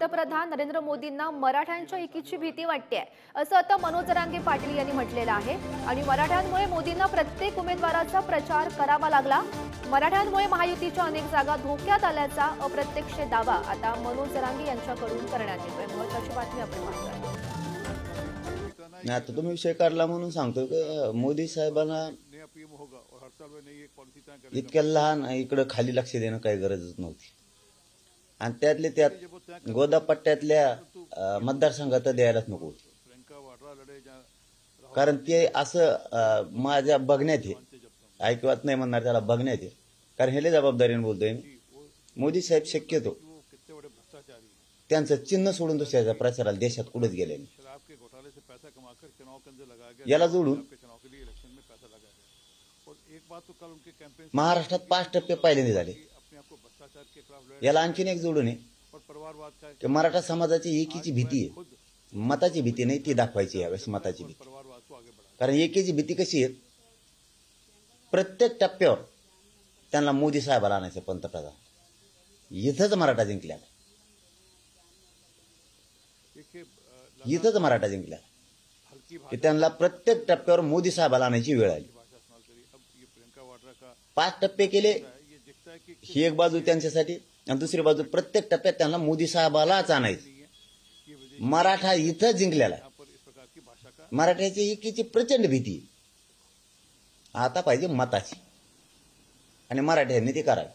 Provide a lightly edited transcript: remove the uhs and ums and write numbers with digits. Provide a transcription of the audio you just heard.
पंतप्रधान नरेंद्र मोदींना मराठ्यांच्या एकीची भीती वाटते असं आता मनोज जरांगे पाटील यांनी म्हटलेलं आहे। आणि मराठ्यांमुळे मोदींना प्रत्येक उमेदवाराचा प्रचार करावा लागला। मराठ्यांमुळे महायुतीच्या अनेक जागा धोक्यात आल्याचा अप्रत्यक्ष दावा आता मनोज जरांगे यांच्याकडून करण्यात येतोय। महत्त्वाची बातमी आपण पाहतोय। आता तुम्ही विषय काढला म्हणून सांगतो की मोदी साहेबांना इतक्या लहान इकडे खाली लक्ष देणं काही गरजच नव्हती। आणि त्यातले त्यात गोदापट्ट्यातल्या मतदारसंघात द्यायलाच नको होती, कारण ते असं माझ्या बघण्यात ऐकवत नाही म्हणणार त्याला बघण्यात आहे। कारण हे जबाबदारीने बोलतोय मी। मोदी साहेब शक्यतो त्यांचं चिन्ह सोडून दुसऱ्याच्या प्रचाराला देशात कुठेच गेले नाही। याला जोडून महाराष्ट्रात 5% पहिल्यांदा झाले। याला आणखीन एक जोडून आहे की मराठा समाजाची एकीची भीती आहे, मताची भीती नाही, ती दाखवायची यावेळेस मताची भीती। कारण एकीची भीती कशी आहे, प्रत्येक टप्प्यावर त्यांना मोदी साहेबाला आणायचं पंतप्रधान, इथंच मराठा जिंकल्या, इथंच मराठा जिंकल्या की त्यांना प्रत्येक टप्प्यावर मोदी साहेबाला आणायची वेळ आली। 5% केले ही एक बाजू त्यांच्यासाठी, आणि दुसरी बाजू प्रत्येक टप्प्यात त्यांना मोदी साहेबालाच आणायचं। मराठा इथं जिंकलेला, मराठ्याची एकीची प्रचंड भीती आता पाहिजे मताची, आणि मराठ्यांनी ती करावी।